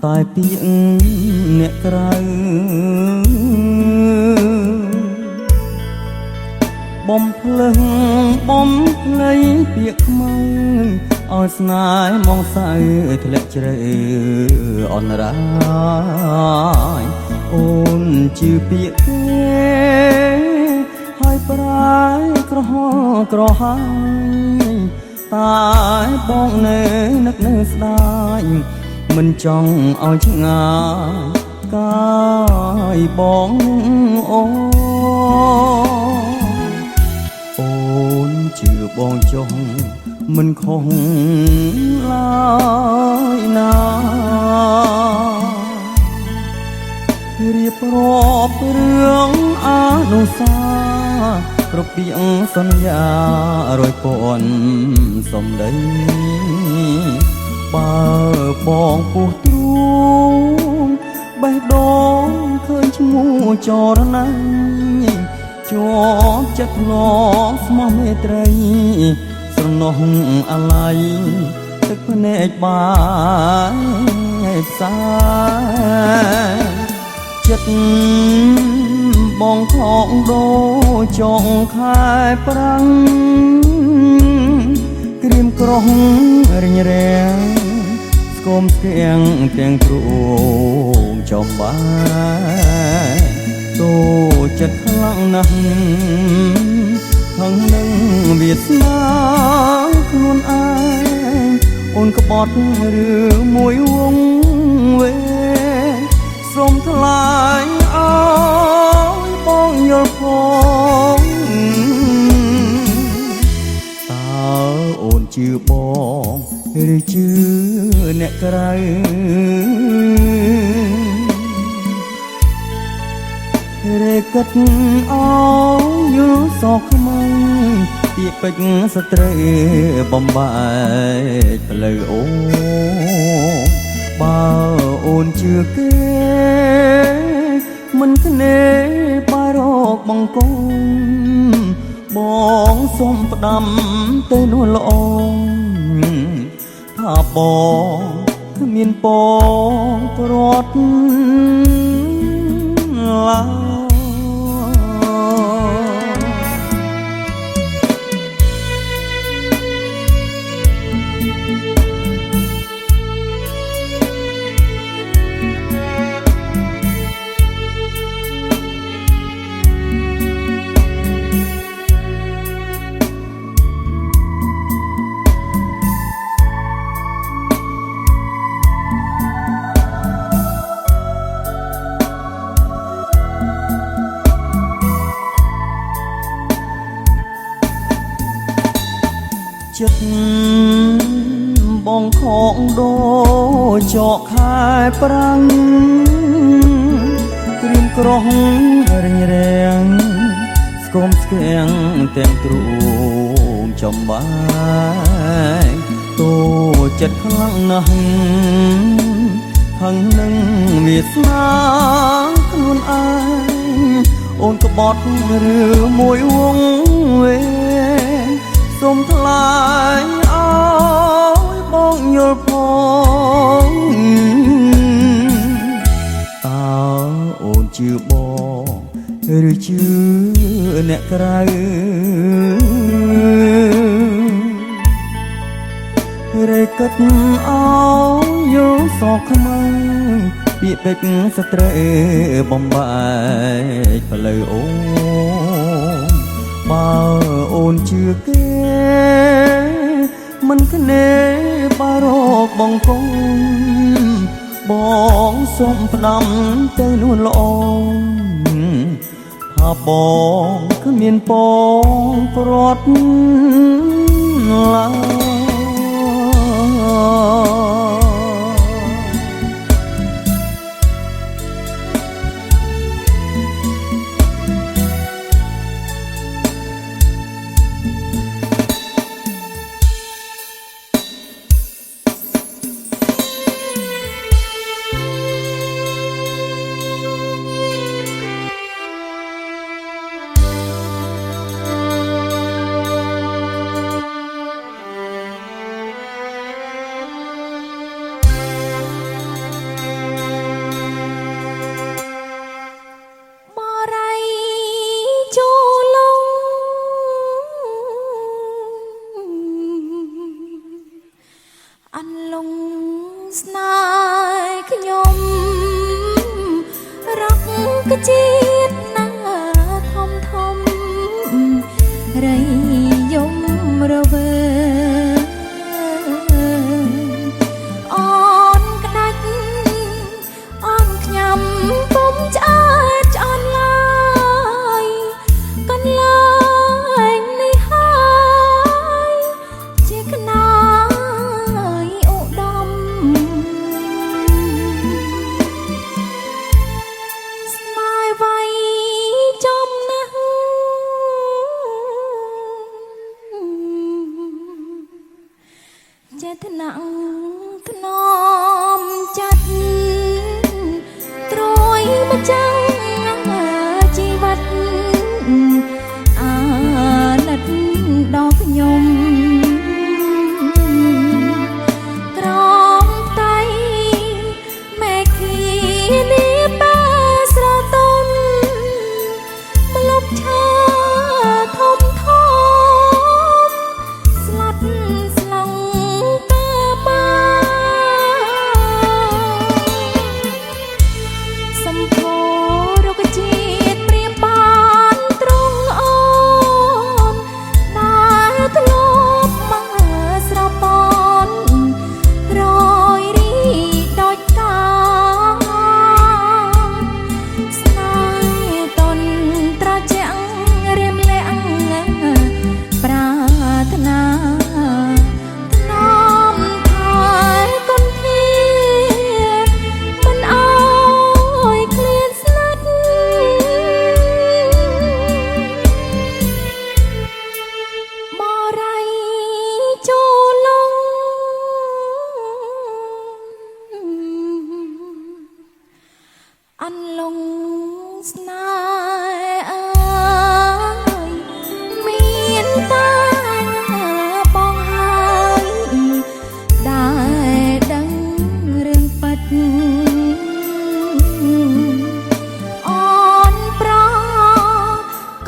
តែពាក្យអ្នកក្រៅបំភ្លឹងបំភ្លៃពាក្យខ្មៅឲ្យស្នេហ៍មកសៅធ្លាក់ជ្រៅអនរាយអូនជឿពាក្យគេហើយប្រែក្រហល់ក្រហាយតែបងនៅនឹកនៅស្ដាយមិនចង់ឲ្យឆ្ងាយកាយបងអូនជឿបងចុះមិនខុសឡើយណារៀបរាប់រឿងអនុស្សាវរីយ៍គ្រប់ពាក្យសន្យារយពាន់សំដីបើបងពុះទ្រូងបេះដូងឃើញឈ្មោះចរណៃជាប់ចិត្តធ្លាប់ស្មោះមេត្រីស្រណោះអាឡ័យទឹកភ្នែកបាយផ្សាយចិត្តបងខកដូរចុងខែប្រាំងក្រៀមក្រោះរិញរាំងស្គមស្គៀងទាំងទ្រូងចំបាយតូចិត្តខ្លាំងណាស់ហឹងនឹងវាសនាខ្លួនឯងអូនក្បត់រឿងមួយវងវែងសូមថ្លែងឲ្យបងយល់ផងតើអូនជឿបងឬជឿអ្នកក្រៅរេគិតអោយល់សោកខ្មៅពាក្យពេចន៍ស្ត្រីបំបែកផ្លូវអូបើអូនជឿគេមិនធ្នេបើរកបង្គំបងសូមផ្ដាំទៅនោះល្អថាបងគ្មានពងព្រាត់ឡើយចិត្តបងខកដូរចកខែប្រាំងក្រៀមក្រោះរិញរាំងស្គមស្គៀងទាំងទ្រូងចំបាយតូចិត្តខ្លាំងណាស់ហឹងនឹងវាសនាខ្លួនឯងអូនក្បត់រឿងមួយវងវែងសូមថ្លែងឲ្យបងយល់ផងតើអូនជឿបងឬជឿអ្នកក្រៅរេគិតអោយយល់សោកខ្មៅពាក្យពេចន៍ស្ត្រីបំបែកផ្លូវអូបើអូនជឿគេមិនធ្នេបើរកបង្គំបងសូមផ្ដាំទៅនួនល្អថាបងគ្មានពងព្រាត់ឡើយ ជាតិណាធំធំរៃយំរវើអូនក្តាច់អូនខ្ញាំពុំឆ្អើតឆ្អន់ឡើយកន្លែងនេះហើយជាក្នាយឧត្តមស្នេហ៍វ័យចំណាស់ចេតនាធ្នមចិត្តត្រួយមកចាំងជីវិតអាណិតដល់ខ្ញុំក្រំតៃមេឃីនេះបែស្រទន់ម្លប់ឈើធំធំស្លាត់ស្លងតាបាសម្ផស្សរុក្ខជាតិព្រាបបានត្រង់អូនដែលធ្លាប់មកស្រពន់រយរីដូចកាស្នេហ៍តនត្រជាក់រៀមលាក់ប្រាថ្នាថ្នមថែកុនធាមិនអើយឃ្លានស្និទ្ធបរៃចូលងអន្លង់ស្នេហ៍អើយមានតាបងហើយដែលដឹងរឿងពិតអូនប្រ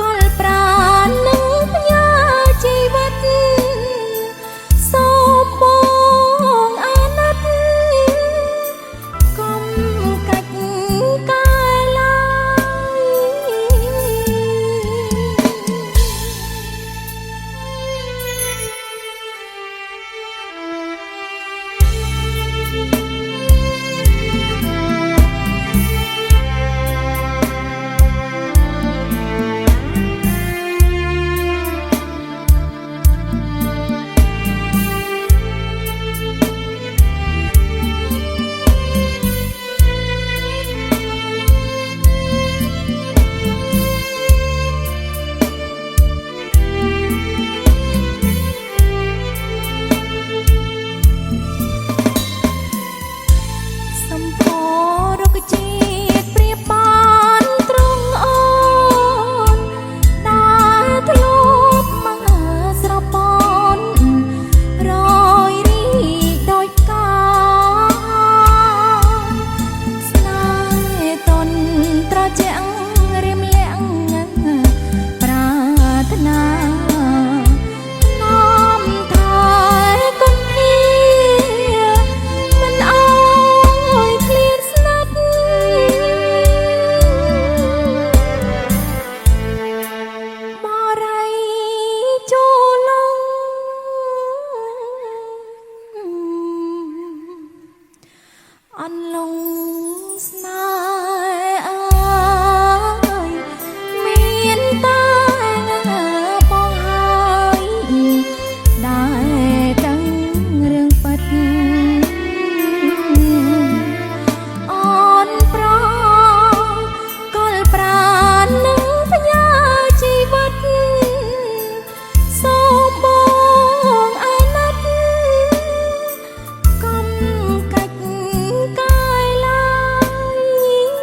កលប្រាណនឹងផ្ញើជីវិតសូមបងអាណិតកុំកាច់កាយឡើសម្ផស្សរុក្ខជាតិព្រាបបានត្រង់អូនដែលធ្លាប់មកស្រពន់រយរីដូចកាស្នេហ៍តនត្រជាក់រៀមលាក់ប្រាថ្នាថ្នមថែកុនធាមិនអើយឃ្លានស្និទ្ធបរៃចូលងអន្លង់ស្នេហ៍អើយមានតាបងហើយដែលដឹងរឿងពិតអូនប្រកលប្រាណនឹងផ្ញើជីវិតសូមបងអាណិតកុំកាច់កាយឡើយ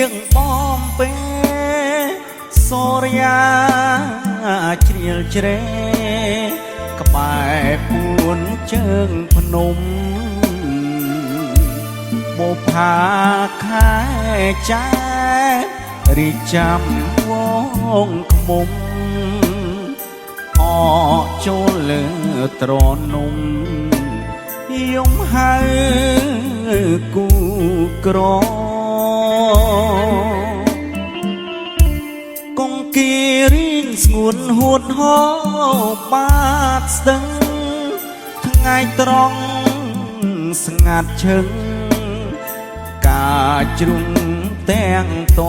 ងបំពេសូរិយាជ្រៀលជ្រែក្បែរពួនជើងភ្នំបុផាខែចែរីចាំវងខ្មុំអចូលលើត្រនំយំហើយគូក្រកងគីរីងស្ងួនហួតហោបាតស្ទឹងថ្ងៃត្រង់ស្ងាត់ឈឹងការជ្រុំទាំងត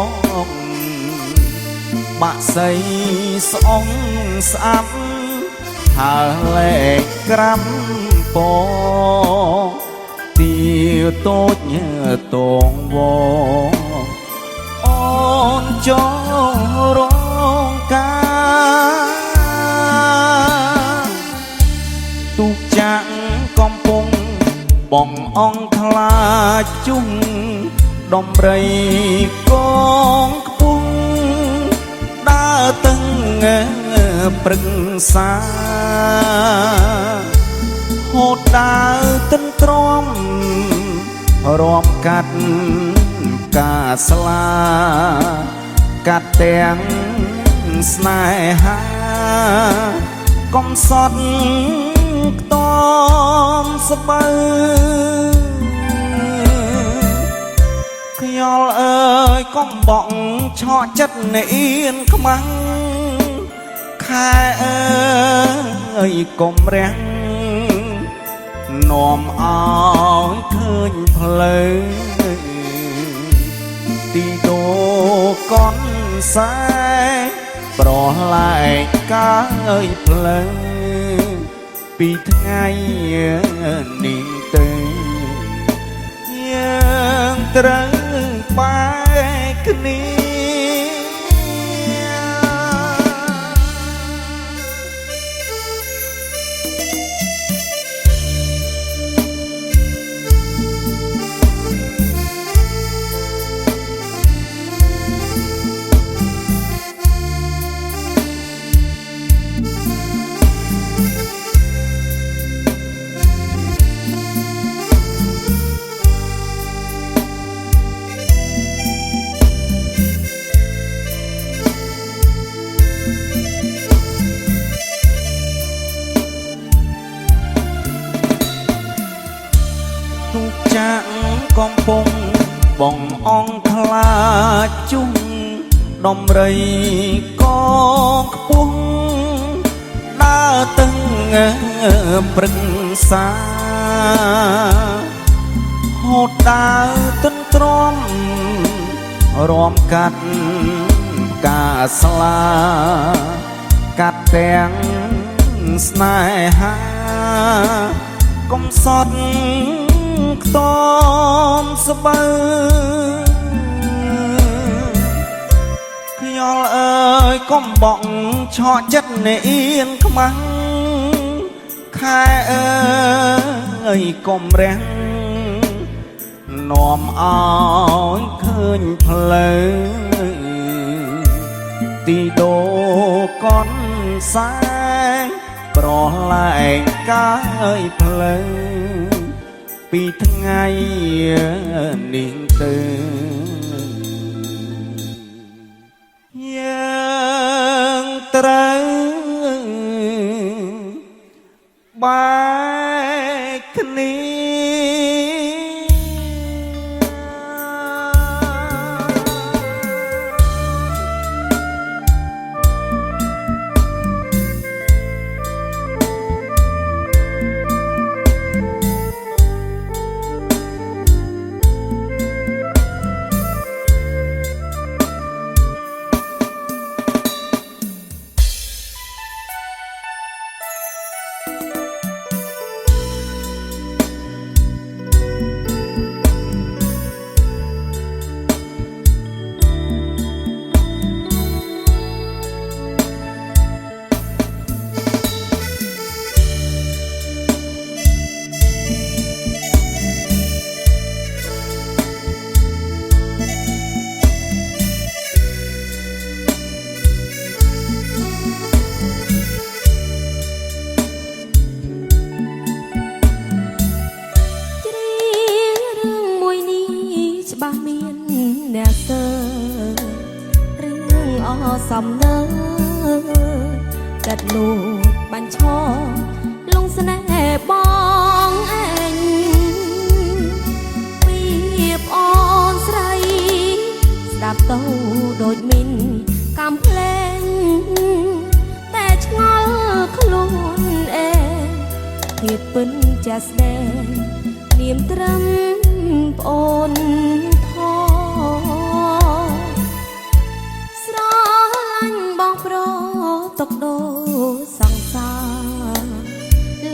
ងបាក់សៃស្អងស្អាប់ហើលែកក្រាំពទីតូចតងវអូនចងរងការទុកចាក់កំពុងបងអង្គខ្លាចជុំដំរីកងខ្ពស់ដើរតឹងព្រឹងសាហូតដើរទន្ទ្រាំរំកាត់ការស្លាកាត់ទាំងស្នេហាកំសត់ខ្តំស្បើខ្យល់អើយកំបងឆក់ចិត្តនៃអៀនខ្មាំងខែអើយកុំរាំងនាំឲ្យឃើញផ្លូវទីដូកនសែប្រឡាយកាយផ្លូវពីថ្ងៃនេះទៅយើងត្រូវបែកគ្នាទុកចាក់កំពុងបងអង្គខ្លាចជុំដំរីកងខ្ពស់ដើរតឹងព្រឹងសាហូតដើរទន្ទ្រាំរំកាត់ការស្លាកាត់ទាំងស្នេហាកំសត់ខ្តំស្បើខ្យល់អើយកំបងឆក់ចិត្តនៃអៀនខ្មាំងខែអើយកុំរាំងនាំឲ្យឃើញផ្លូវទីដូកនសែប្រឡាយកាយផ្លូវពីថ្ងៃនេះទៅយើងត្រូវបែកគ្នា អ្នកសើរឿងអសំណើកាត់លូតបាញ់ឈរលងស្នេហ៍បងឯងពីបអូនស្រីស្ដាប់ទៅដូចមានកំភ្លេងតែឆ្ងល់ខ្លួនឯងធៀបពិនចាស់ស្ដែងនាមត្រឹមប្អូនធស្រឡាញ់បងប្រុសទុកដូរសង្សារ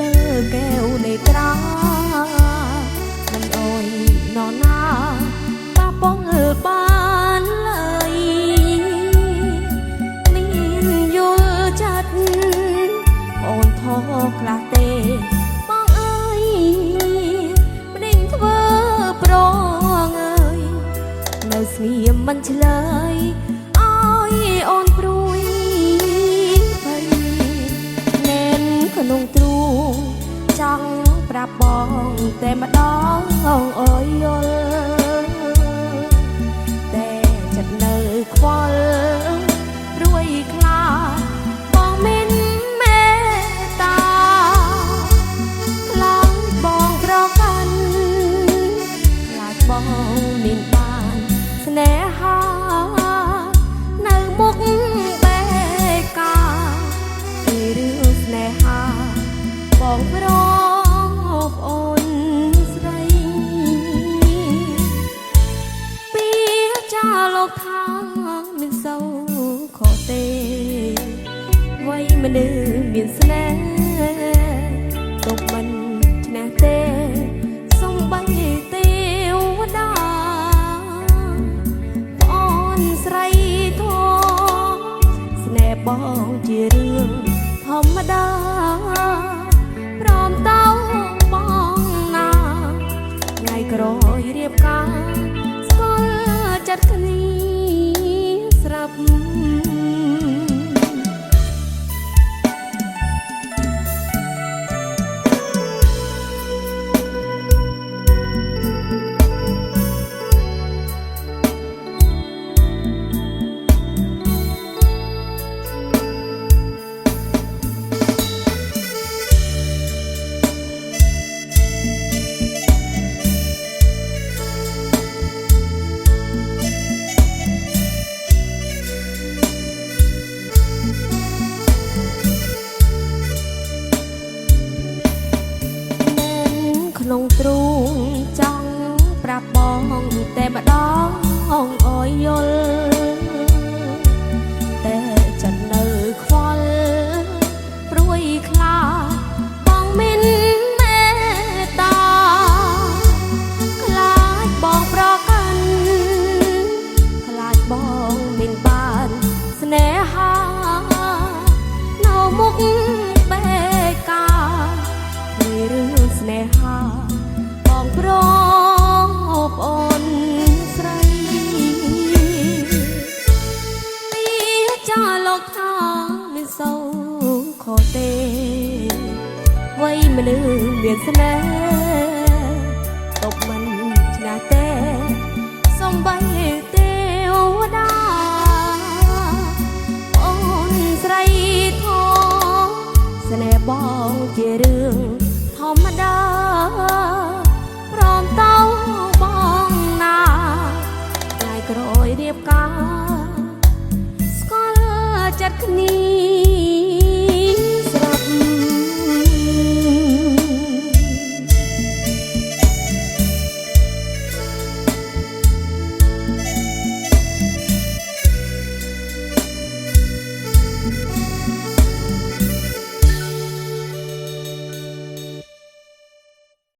លើកែវនៃត្រាមិនអើយនរណាប៉ះប៉ុងបានឡើយមានយល់ចិត្តអូនធខ្លះទេបងអើយមិនដេញធ្វើប្រងើយនៅស្ងៀមមិនឆ្លើយអើយអូនព្រួយភ័យណែនក្នុងទ្រូងចង់ប្រាប់បងតែម្ដងអើយយល់តែចិត្តនៅខ្វល់ព្រួយខ្លាចបងមិនមេត្តាខ្លាចបងប្រកាន់ខ្លាចបងមានបានស្នេហានៅមុខបេកាពីរឿងស្នេហាបងប្រអូនស្រីពីចាលោកថាមិនសូវខុសទេវ័យមនុស្សមានស្នេហ៍ទុកមិនឆ្នះទេសំបីទេវតាប្អូនស្រីធំស្នេហ៍បងជារឿងធម្មតាព្រមតោបងណាថ្ងៃក្រោយរៀបការស្គាល់ចិត្តគ្នាស្រាប់ក្នុងទ្រូងចង់ប្រាប់បងតែម្ដងអើយយល់តែចិត្តនៅខ្វល់ព្រួយខ្លាចបងមិនមេត្តាខ្លាចបងប្រកាន់ខ្លាចបងមិនបានស្នេហានៅមុខបេកាពីរឿងស្នេហាបងប្អូនស្រីពីចាលោកថាមិនសូវខុសទេវ័យមនុស្សមានស្នេហ៍ទុកមិនឆ្នះទេសំបី